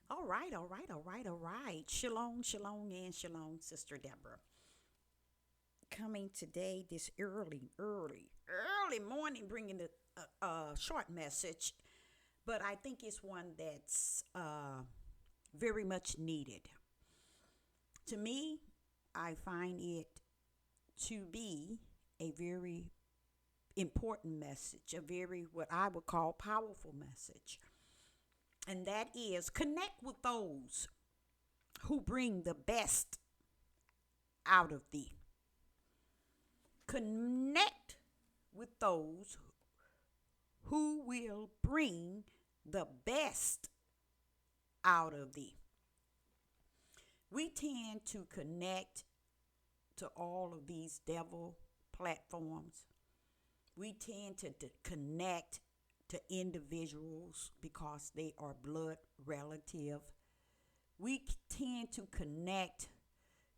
All right. Shalom, shalom, and shalom, Sister Deborah. Coming today, this early morning, bringing a short message, but I think it's one that's very much needed. To me, I find it to be a very important message, a very what I would call powerful message. And that is connect with those who bring the best out of thee. Connect with those who will bring the best out of thee. We tend to connect to all of these devil platforms. We tend to connect to individuals because they are blood relative. We tend to connect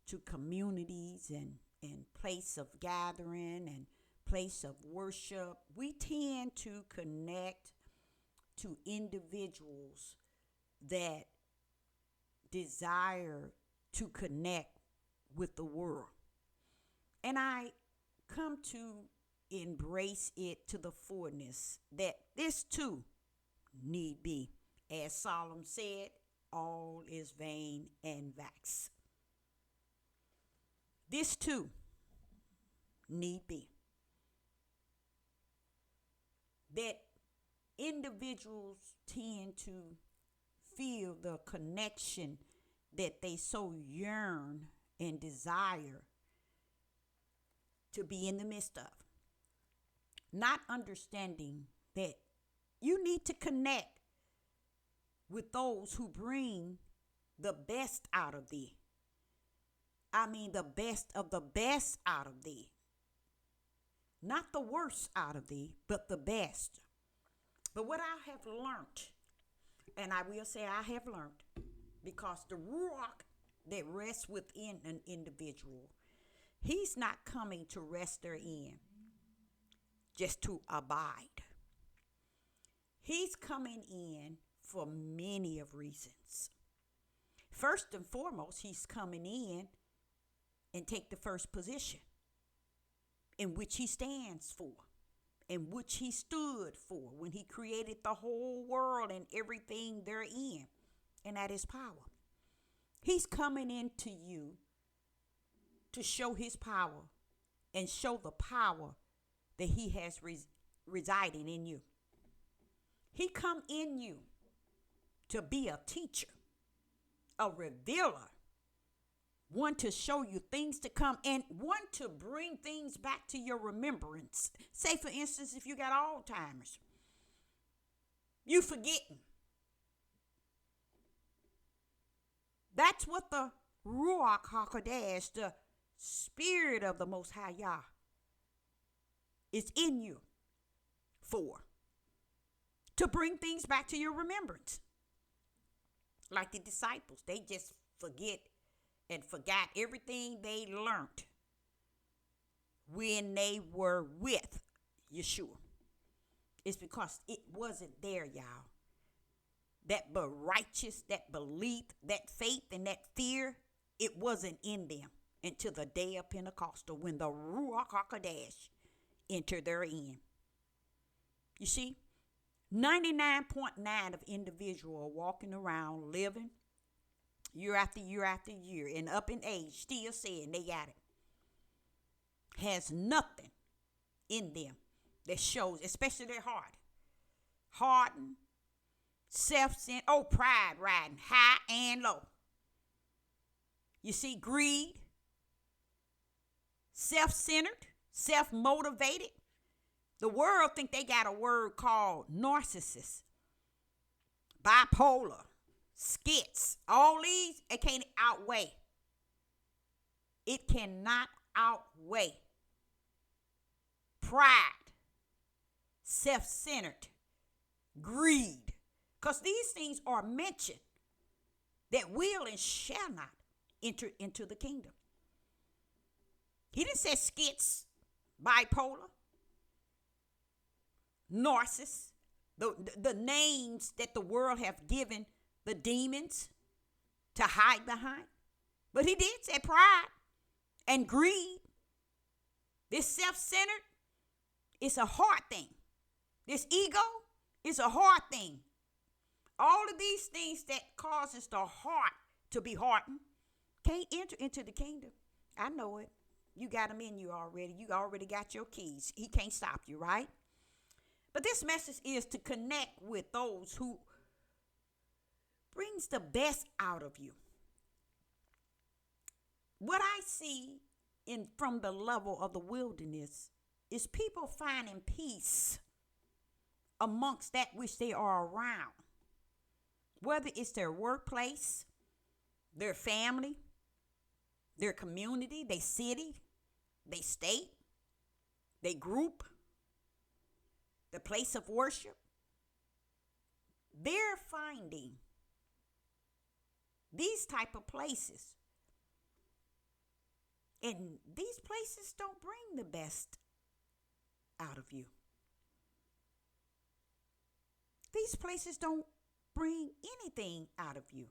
to communities and place of gathering and place of worship. We tend to connect to individuals that desire to connect with the world. And I come to embrace it to the fullness that this too need be. As Solomon said, all is vain and vax. This too need be. That individuals tend to feel the connection that they so yearn and desire to be in the midst of. Not understanding that you need to connect with those who bring the best out of thee. I mean, the best of the best out of thee. Not the worst out of thee, but the best. But what I have learned, and I will say I have learned, because the Ruach that rests within an individual, he's not coming to rest therein just to abide. He's coming in for many of reasons. First and foremost, he's coming in and take the first position in which he stands for, in which he stood for when he created the whole world and everything therein, and that is power. He's coming into you to show his power and show the power that he has residing in you. He come in you to be a teacher, a revealer, one to show you things to come, and one to bring things back to your remembrance. Say, for instance, if you got Alzheimer's, you forgetting. That's what the Ruach HaKodesh, the Spirit of the Most High Yah, is in you for. To bring things back to your remembrance. Like the disciples, they just forget and forgot everything they learned when they were with Yeshua. It's because it wasn't there, y'all. That righteous, that belief, that faith, and that fear, it wasn't in them until the day of Pentecostal when the Ruach HaKodesh entered therein. You see, 99.9 of individuals are walking around living year after year after year and up in age, still saying they got it. Has nothing in them that shows, especially their heart. Hardened, self-centered, pride riding high and low. You see, greed, self-centered, self-motivated. The world think they got a word called narcissist, bipolar, skits. All these, it can't outweigh. It cannot outweigh pride, self-centered, greed. Because these things are mentioned that will and shall not enter into the kingdom. He didn't say skits, bipolar, narcissists, the names that the world have given the demons to hide behind. But he did say pride and greed. This self-centered, it's a hard thing. This ego is a hard thing. All of these things that causes the heart to be hardened can't enter into the kingdom. I know it. You got them in you already. You already got your keys. He can't stop you, right? But this message is to connect with those who brings the best out of you. What I see from the level of the wilderness is people finding peace amongst that which they are around. Whether it's their workplace, their family, their community, their city, their state, their group, the place of worship, they're finding these type of places. And these places don't bring the best out of you. These places don't bring anything out of you.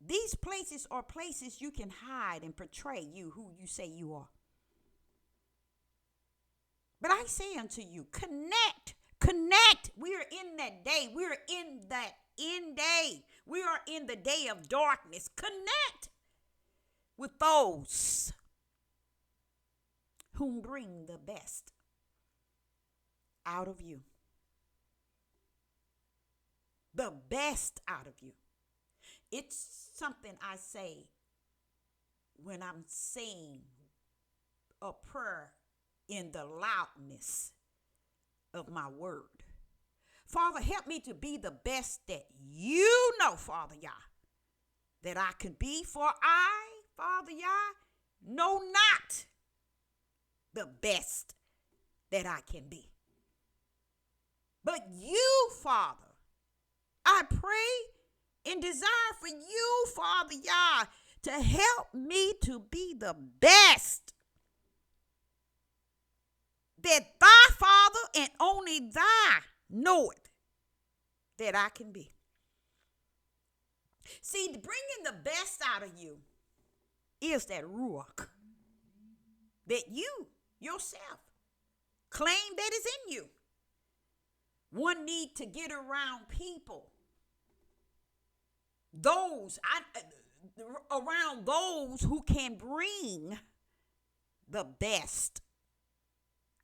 These places are places you can hide and portray you, who you say you are. But I say unto you, connect. We are in that day. We are in that end day. We are in the day of darkness. Connect with those whom bring the best out of you. The best out of you. It's something I say when I'm saying a prayer in the loudness of my word. Father, help me to be the best that you know, Father Yah, that I can be. For I, Father Yah, know not the best that I can be. But you, Father, I pray and desire for you, Father Yah, to help me to be the best that thy Father and only thy knoweth that I can be. See, bringing the best out of you is that ruach that you yourself claim that is in you. One need to get around people, around those who can bring the best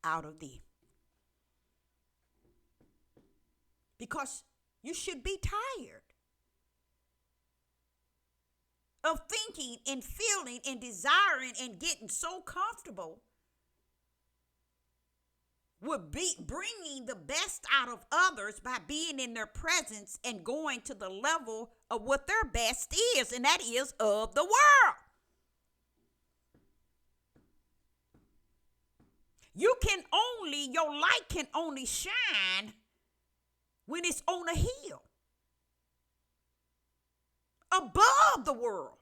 out of thee. Because you should be tired of thinking and feeling and desiring and getting so comfortable with bringing the best out of others by being in their presence and going to the level of what their best is, and that is of the world. Your light can only shine when it's on a hill above the world.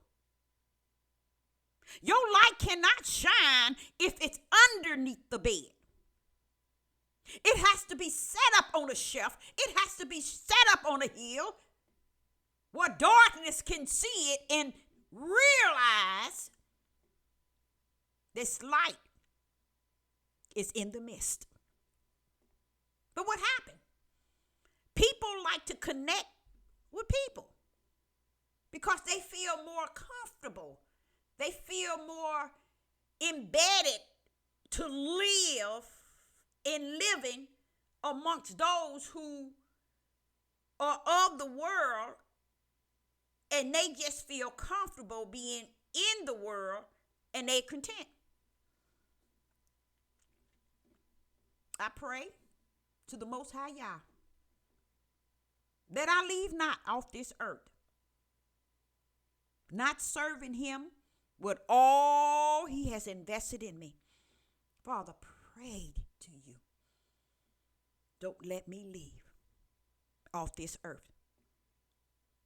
Your light cannot shine if it's underneath the bed. It has to be set up on a shelf. It has to be set up on a hill where darkness can see it and realize this light is in the midst. But what happened? People like to connect with people because they feel more comfortable. They feel more embedded to live in living amongst those who are of the world, and they just feel comfortable being in the world and they're content. I pray to the Most High Yah that I leave not off this earth, not serving him with all he has invested in me. Father, pray to you. Don't let me leave off this earth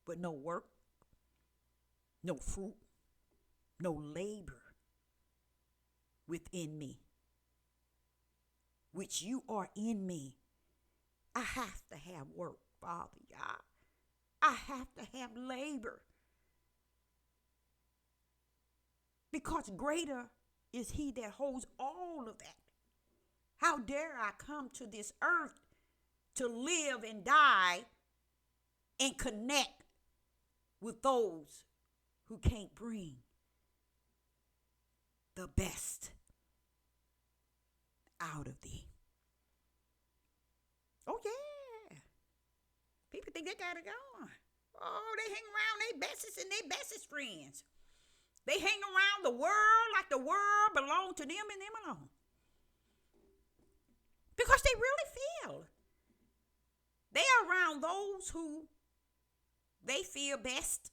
with no work, no fruit, no labor within me, which you are in me. I have to have work, Father Yah. I have to have labor. Because greater is he that holds all of that. How dare I come to this earth to live and die and connect with those who can't bring the best out of thee. Oh, yeah. People think they got it going. Oh, they hang around their bestest and their bestest friends. They hang around the world like the world belongs to them and them alone. Because they really feel they are around those who they feel best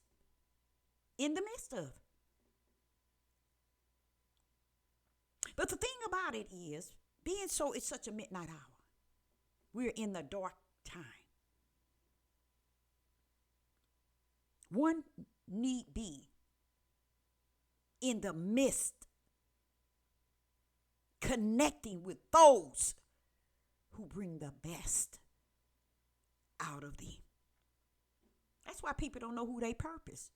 in the midst of. But the thing about it is, being so, it's such a midnight hour. We're in the dark time. One need be in the midst, connecting with those who bring the best out of thee. That's why people don't know who they purpose.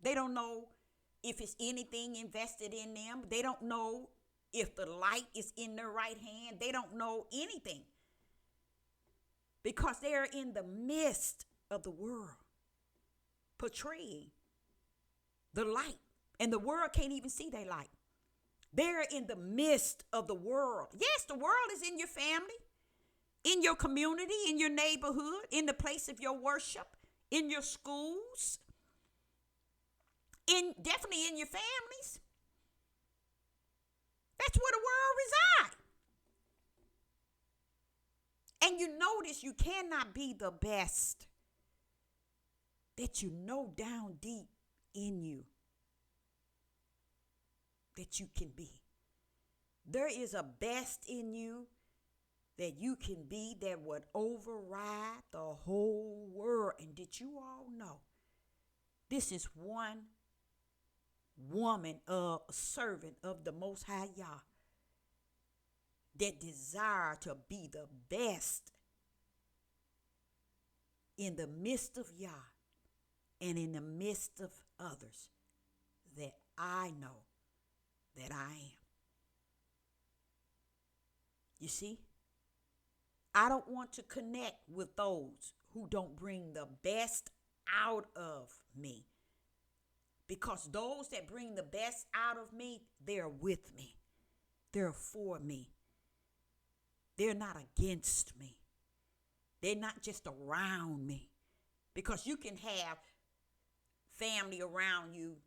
They don't know if it's anything invested in them. They don't know if the light is in their right hand. They don't know anything. Because they are in the midst of the world, portraying the light. And the world can't even see their light. They're in the midst of the world. Yes, the world is in your family, in your community, in your neighborhood, in the place of your worship, in your schools, definitely in your families. That's where the world resides. And you notice you cannot be the best that you know down deep in you that you can be. There is a best in you that you can be that would override the whole world. And did you all know this is one woman, a servant of the Most High Yah, that desire to be the best in the midst of Yah and in the midst of others that I know that I am. You see, I don't want to connect with those who don't bring the best out of me. Because those that bring the best out of me, they're with me. They're for me. They're not against me. They're not just around me. Because you can have family around you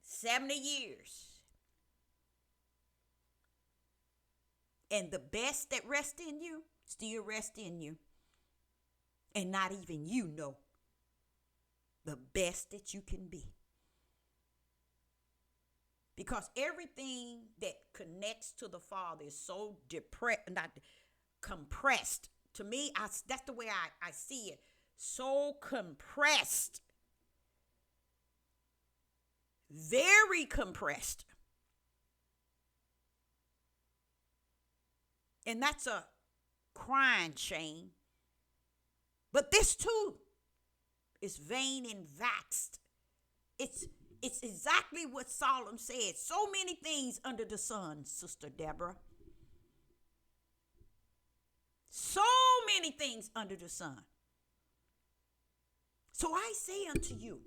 70 years. And the best that rests in you still rests in you. And not even you know the best that you can be. Because everything that connects to the Father is so compressed. To me, that's the way I see it. So compressed. Very compressed. And that's a crying shame. But this too is vain and vexed. It's exactly what Solomon said. So many things under the sun, Sister Deborah. So many things under the sun. So I say unto you,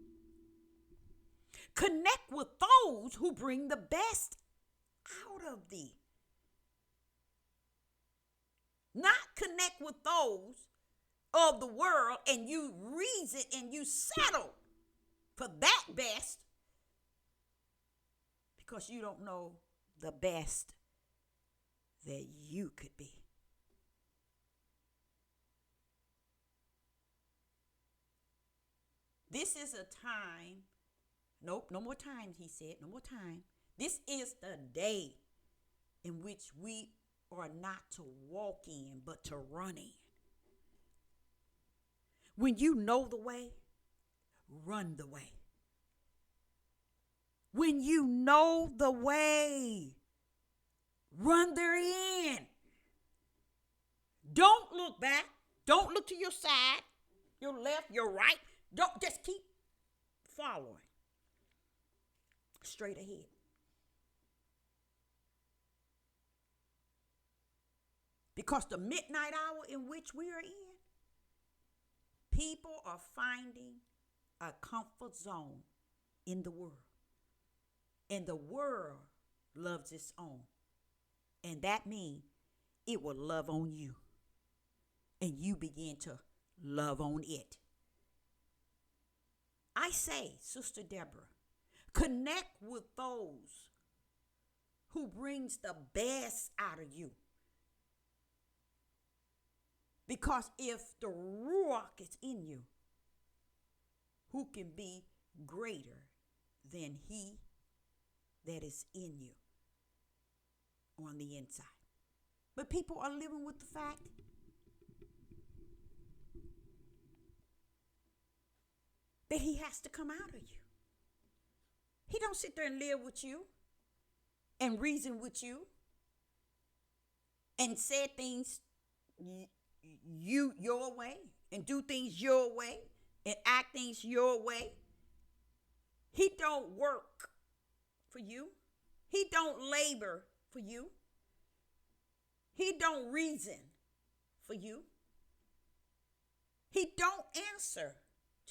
connect with those who bring the best out of thee. Not connect with those of the world and you reason and you settle for that best because you don't know the best that you could be. This is a time, nope, no more time, he said, no more time. This is the day in which we are not to walk in, but to run in. When you know the way, run the way. When you know the way, run therein. Don't look back. Don't look to your side, your left, your right. Don't just keep following straight ahead. Because the midnight hour in which we are in, people are finding a comfort zone in the world. And the world loves its own. And that means it will love on you. And you begin to love on it. I say, Sister Deborah, connect with those who brings the best out of you. Because if the Ruach is in you, who can be greater than he that is in you on the inside? But people are living with the fact that he has to come out of you. He don't sit there and live with you and reason with you and say things your way and do things your way and act things your way. He don't work for you. He don't labor for you. He don't reason for you. He don't answer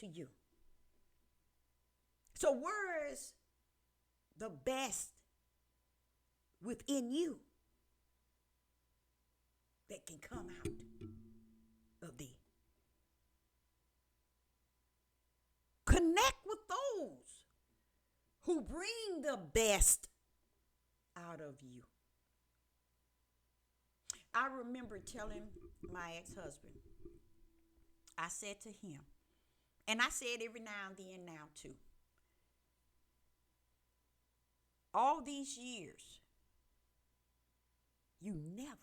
to you. So where is the best within you that can come out of thee? Connect with those who bring the best out of you. I remember telling my ex-husband, I said to him, and I say it every now and then now too, all these years, you never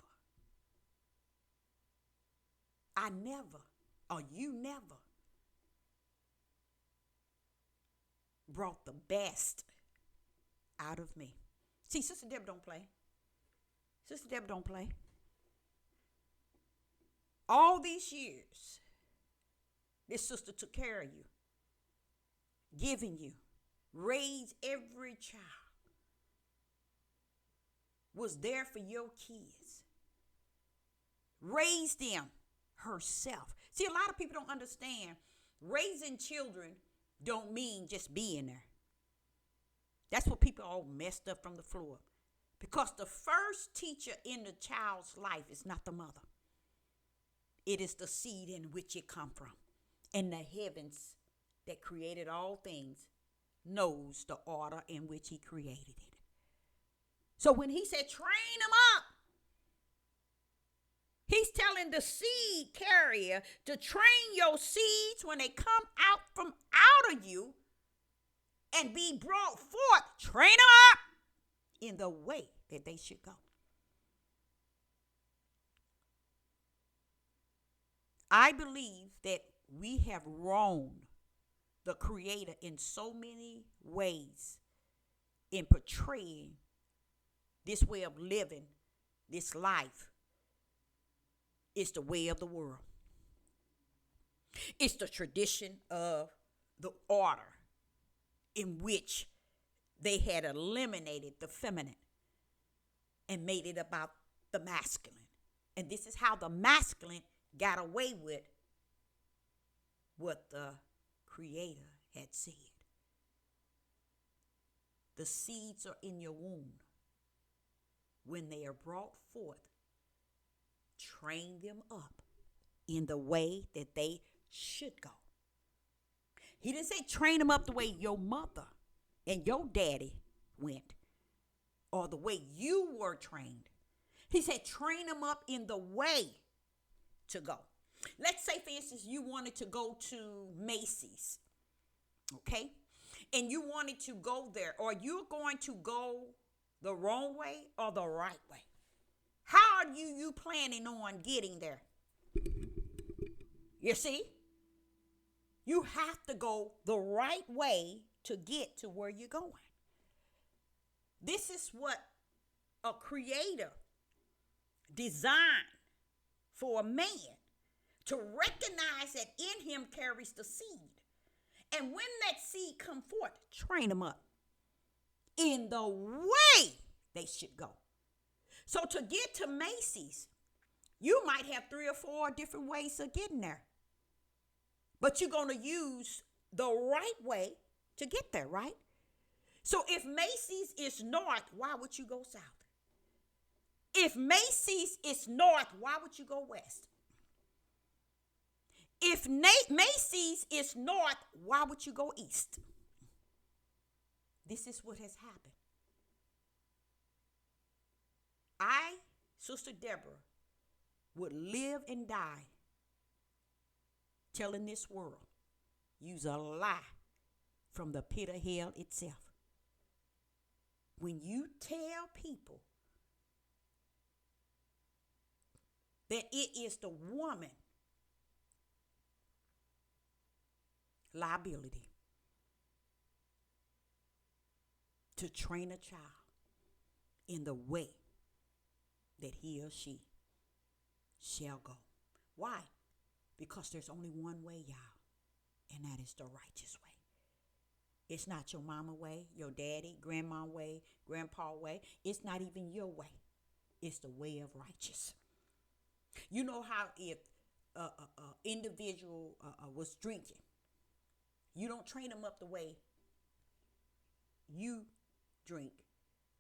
brought the best out of me. See, Sister Deb don't play. Sister Deb don't play. All these years, this sister took care of you, giving you, raised every child, was there for your kids, raised them herself. See, a lot of people don't understand raising children don't mean just being there. That's what people all messed up from the floor. Because the first teacher in the child's life is not the mother. It is the seed in which it come from. And the heavens that created all things knows the order in which he created it. So when he said, train them up, he's telling the seed carrier to train your seeds when they come out from out of you and be brought forth. Train them up in the way that they should go. I believe that we have wronged the Creator in so many ways in portraying this way of living, this life. It's the way of the world. It's the tradition of the order in which they had eliminated the feminine and made it about the masculine. And this is how the masculine got away with what the Creator had said. The seeds are in your womb. When they are brought forth, train them up in the way that they should go. He didn't say train them up the way your mother and your daddy went or the way you were trained. He said train them up in the way to go. Let's say, for instance, you wanted to go to Macy's, okay? And you wanted to go there, or you're going to go the wrong way or the right way. How are you planning on getting there? You see? You have to go the right way to get to where you're going. This is what a Creator designed for a man, to recognize that in him carries the seed. And when that seed come forth, train them up in the way they should go. So to get to Macy's, you might have 3 or 4 different ways of getting there. But you're going to use the right way to get there, right? So if Macy's is north, why would you go south? If Macy's is north, why would you go west? If Macy's is north, why would you go east? This is what has happened. I, Sister Deborah, would live and die telling this world, use a lie from the pit of hell itself. When you tell people that it is the woman liability to train a child in the way that he or she shall go. Why? Because there's only one way, y'all, and that is the righteous way. It's not your mama way, your daddy, grandma way, grandpa way. It's not even your way. It's the way of righteous. You know how if an individual was drinking, you don't train them up the way you drink,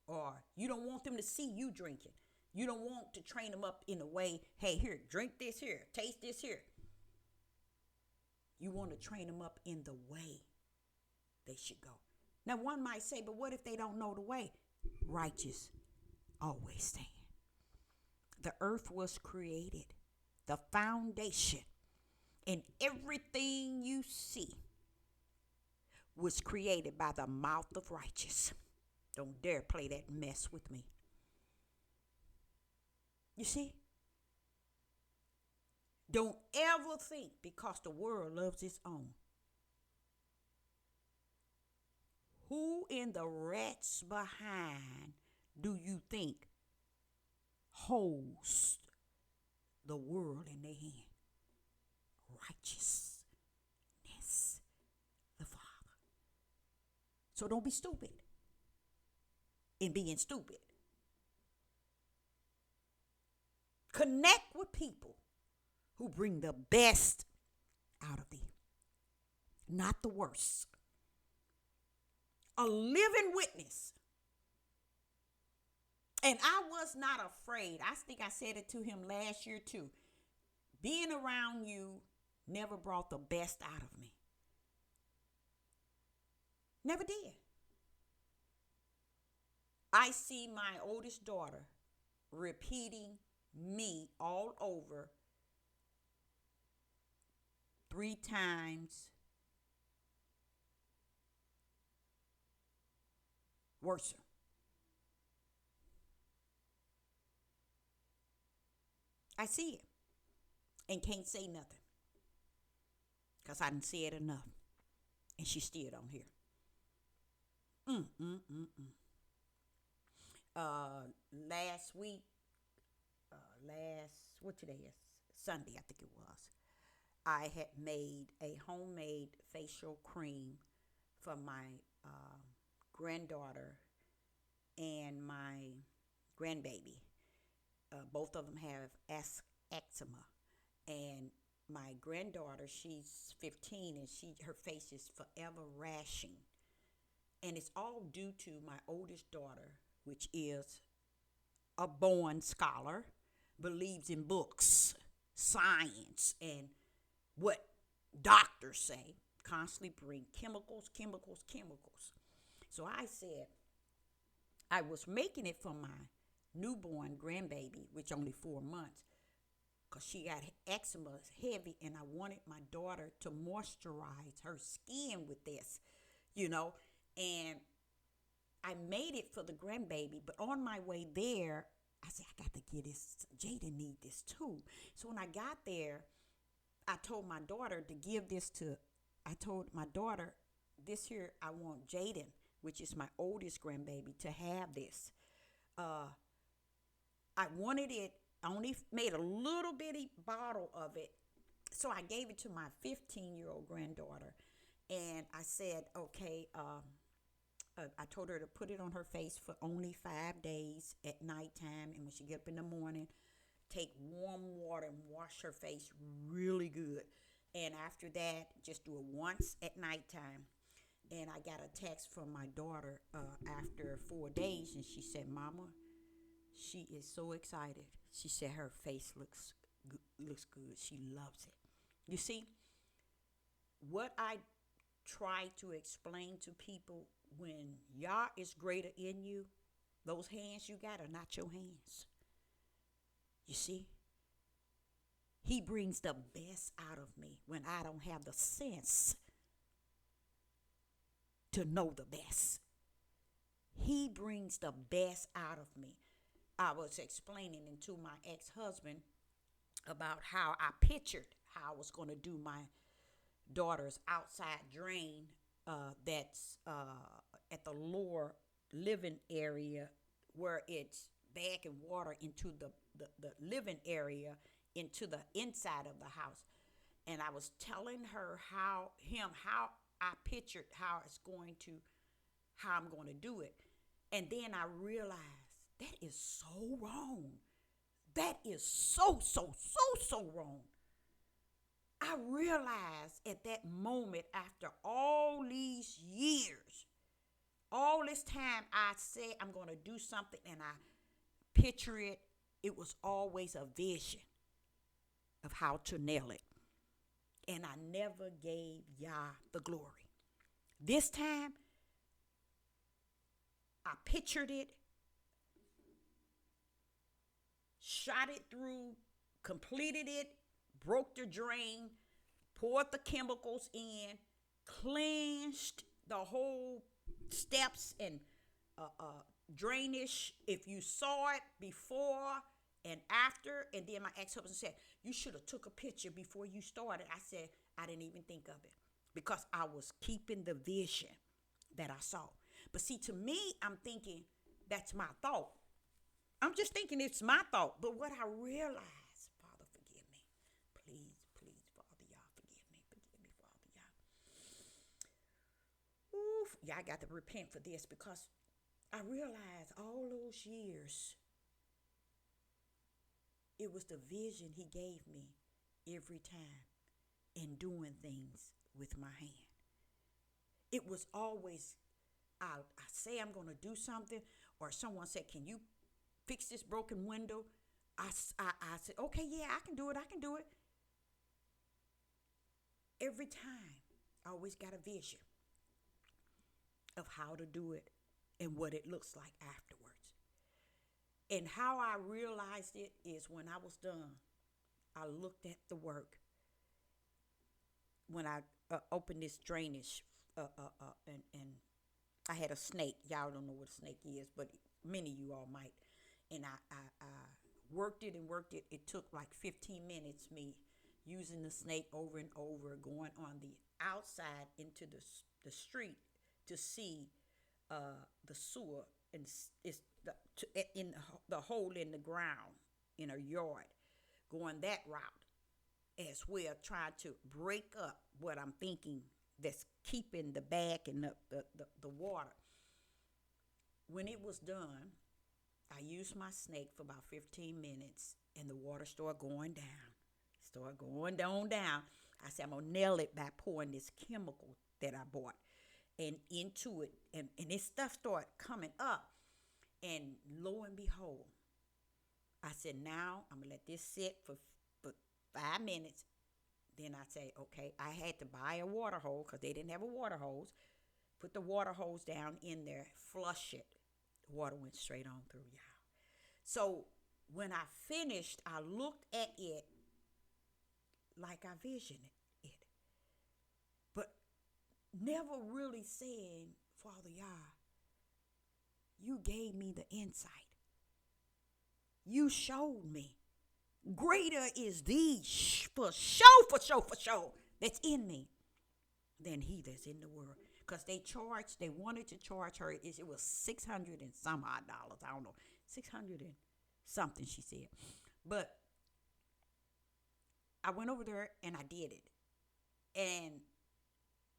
or you don't want them to see you drinking. You don't want to train them up in a way, hey, here, drink this here, taste this here. You want to train them up in the way they should go. Now, one might say, but what if they don't know the way? Righteous always stand. The earth was created, the foundation, and everything you see was created by the mouth of righteous. Don't dare play that mess with me. You see? Don't ever think because the world loves its own. Who in the rats behind do you think holds the world in their hand? Righteousness, the Father. So don't be stupid in being stupid. Connect with people who bring the best out of thee, not the worst. A living witness. And I was not afraid. I think I said it to him last year too. Being around you never brought the best out of me. Never did. I see my oldest daughter repeating me all over 3 times worse. I see it and can't say nothing because I didn't see it enough. And she still don't hear. Last week, what today is? Sunday, I think it was. I had made a homemade facial cream for my granddaughter and my grandbaby. Both of them have eczema, and my granddaughter, she's 15, and her face is forever rashing, and it's all due to my oldest daughter, which is a born scholar, believes in books, science, and what doctors say. Constantly bring chemicals. So I said I was making it for my newborn grandbaby, which only 4 months, because she got eczema heavy, and I wanted my daughter to moisturize her skin with this, and I made it for the grandbaby. But on my way there, I said, I got to get this. Jaden need this too. So when I got there, I told my daughter to give this to, I told my daughter, this here, I want Jaden, which is my oldest grandbaby, to have this. I wanted it, I only made a little bitty bottle of it. So I gave it to my 15-year-old granddaughter. And I said, okay, I told her to put it on her face for only 5 days at nighttime. And when she get up in the morning, take warm water and wash her face really good. And after that, just do it once at nighttime. And I got a text from my daughter after 4 days, and she said, "Mama, she is so excited." She said her face looks good. She loves it. You see, what I try to explain to people, when Yah is greater in you, those hands you got are not your hands. You see, He brings the best out of me when I don't have the sense to know the best. He brings the best out of me. I was explaining to my ex-husband about how I pictured how I was going to do my daughter's outside drain that's at the lower living area, where it's bagging water into the living area into the inside of the house. And I was telling her how I pictured how I'm going to do it. And then I realized that is so wrong. That is so wrong. I realized at that moment, after all these years, all this time I said I'm going to do something and I picture it, it was always a vision of how to nail it. And I never gave Yah the glory. This time, I pictured it, shot it through, completed it, broke the drain, poured the chemicals in, cleansed the whole steps and drainage. If you saw it before and after, and then my ex-husband said, "You should have took a picture before you started." I said, I didn't even think of it because I was keeping the vision that I saw. But see, to me, I'm thinking that's my thought. I'm just thinking it's my thought. But what I realized, Father, forgive me. Please, please, Father, Yah, forgive me. Forgive me, Father, Yah. Oof, yeah, I got to repent for this because I realized all those years, it was the vision He gave me every time in doing things with my hand. It was always, I say I'm going to do something, or someone said, "Can you fix this broken window?" I said, "Okay, yeah, I can do it. I can do it." Every time, I always got a vision of how to do it and what it looks like afterwards. And how I realized it is when I was done, I looked at the work. When I opened this drainage, and I had a snake. Y'all don't know what a snake is, but many of you all might. And I worked it and worked it. It took like 15 minutes, me using the snake over and over, going on the outside into the street to see the sewer, and it's in the hole in the ground in a yard, going that route as well, trying to break up what I'm thinking that's keeping the bag and the water. When it was done, I used my snake for about 15 minutes, and the water started going down. Started going down. I said, I'm going to nail it by pouring this chemical that I bought and into it. And this stuff started coming up. And lo and behold, I said, now I'm going to let this sit for 5 minutes. Then I say, okay, I had to buy a water hose because they didn't have a water hose. Put the water hose down in there, flush it. The water went straight on through, y'all. So when I finished, I looked at it like I visioned it. But never really saying, Father Yah, you gave me the insight. You showed me. Greater is thee for sure, that's in me than he that's in the world. Because they wanted to charge her, it was $600 and some odd dollars. I don't know, 600 and something, she said. But I went over there and I did it. And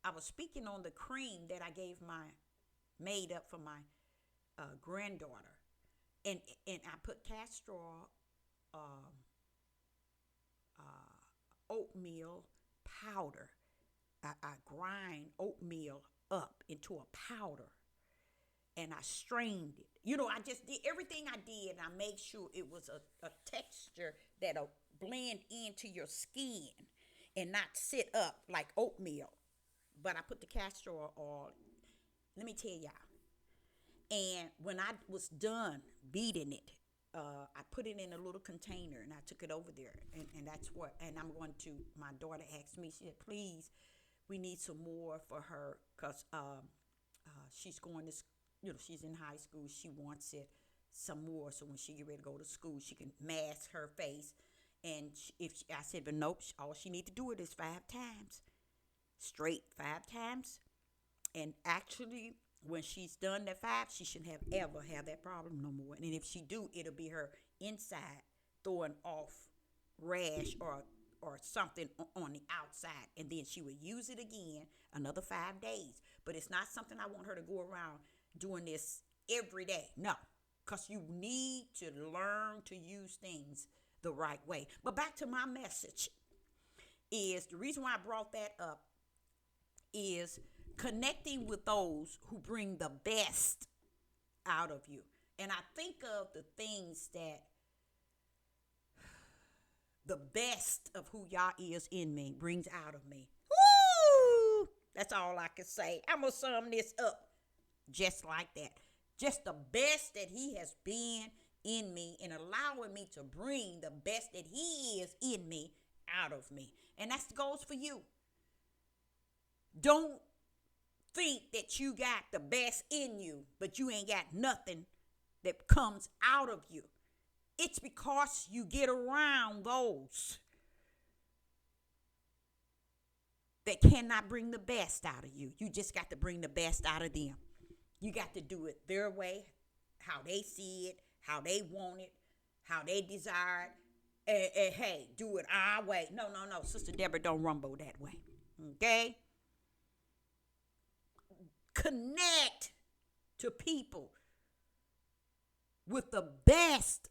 I was speaking on the cream that I made up for my granddaughter, and I put castor oil, um, oatmeal powder. I grind oatmeal up into a powder, and I strained it. I just did everything I did. I made sure it was a texture that'll blend into your skin and not sit up like oatmeal. But I put the castor oil. Let me tell y'all. And when I was done beating it, I put it in a little container and I took it over there. And that's what, and I'm going to, my daughter asked me, she said, please, we need some more for her because she's going to, she's in high school. She wants it some more. So when she get ready to go to school, she can mask her face. And I said, but nope, all she need to do it is 5 times. Straight 5 times. And actually, when she's done that 5, she shouldn't ever have that problem no more. And if she do, it'll be her inside throwing off rash or something on the outside. And then she would use it again another 5 days. But it's not something I want her to go around doing this every day. No, because you need to learn to use things the right way. But back to my message is the reason why I brought that up is connecting with those who bring the best out of you. And I think of the things that the best of who Yah is in me brings out of me. Woo! That's all I can say. I'm going to sum this up just like that. Just the best that he has been in me and allowing me to bring the best that he is in me out of me. And that goes for you. Don't think that you got the best in you, but you ain't got nothing that comes out of you. It's because you get around those that cannot bring the best out of you. You just got to bring the best out of them. You got to do it their way, how they see it, how they want it, how they desire it. And hey, do it our way. No. Sister Deborah don't rumble that way. Okay? Connect to people with the best,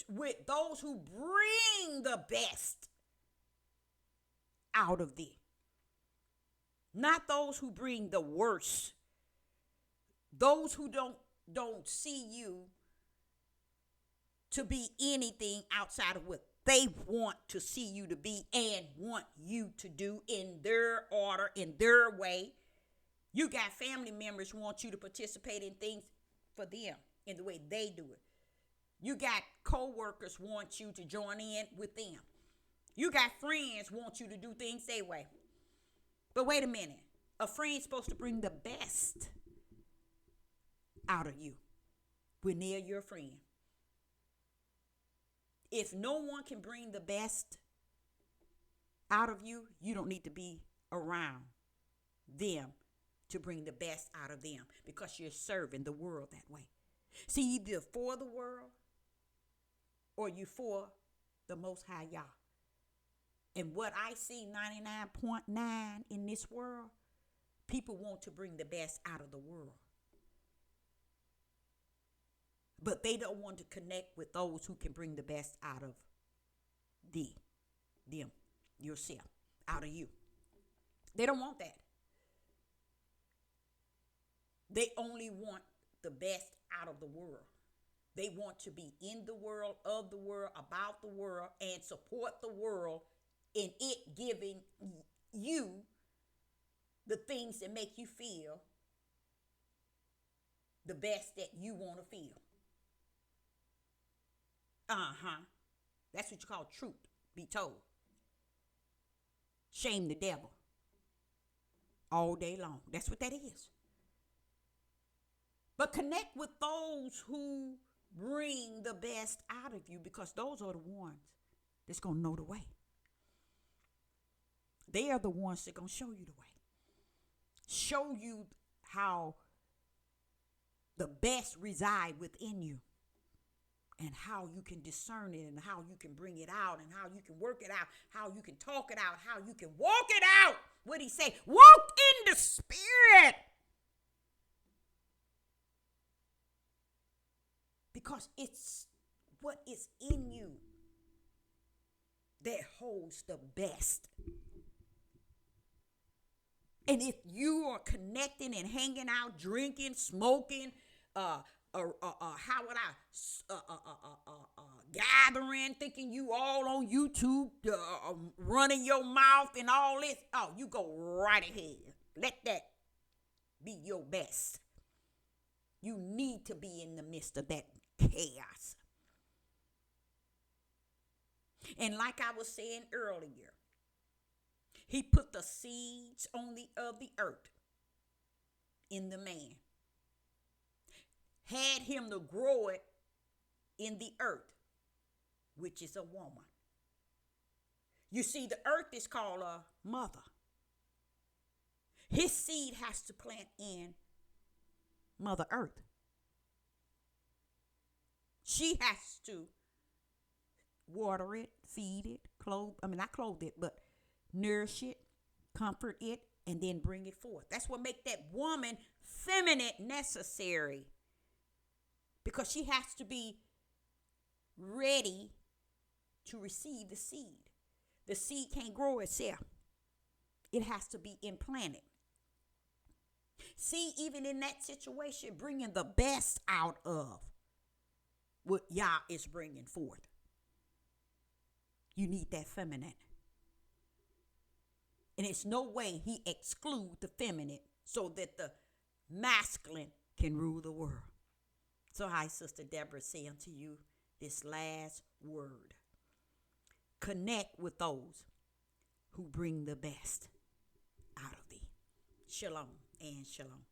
with those who bring the best out of thee. Not those who bring the worst. Those who don't see you to be anything outside of what they want to see you to be and want you to do in their order, in their way. You got family members who want you to participate in things for them in the way they do it. You got co-workers want you to join in with them. You got friends want you to do things their way. But wait a minute. A friend's supposed to bring the best out of you when they're your friend. If no one can bring the best out of you, you don't need to be around them to bring the best out of them because you're serving the world that way. See, either for the world or you for the Most High Yah. And what I see 99.9 in this world, people want to bring the best out of the world. But they don't want to connect with those who can bring the best out of them, yourself, out of you. They don't want that. They only want the best out of the world. They want to be in the world, of the world, about the world, and support the world in it giving you the things that make you feel the best that you want to feel. That's what you call truth be told. Shame the devil all day long. That's what that is. But connect with those who bring the best out of you because those are the ones that's going to know the way. They are the ones that are going to show you the way. Show you how the best reside within you and how you can discern it and how you can bring it out and how you can work it out, how you can talk it out, how you can walk it out what he say? Walk in the spirit. Because it's what is in you that holds the best. And if you are connecting and hanging out, drinking, smoking, how would gathering, thinking you all on YouTube, running your mouth and all this, oh, you go right ahead. Let that be your best. You need to be in the midst of that chaos. And like I was saying earlier, he put the seeds of the earth in the man. Had him to grow it in the earth, which is a woman. You see, the earth is called a mother. His seed has to plant in Mother Earth. She has to water it, feed it, not clothe it, but nourish it, comfort it, and then bring it forth. That's what makes that woman feminine necessary. Because she has to be ready to receive the seed. The seed can't grow itself. It has to be implanted. See, even in that situation, bringing the best out of what Yah is bringing forth. You need that feminine. And it's no way he excludes the feminine so that the masculine can rule the world. So hi, Sister Deborah, saying to you this last word. Connect with those who bring the best out of thee. Shalom and shalom.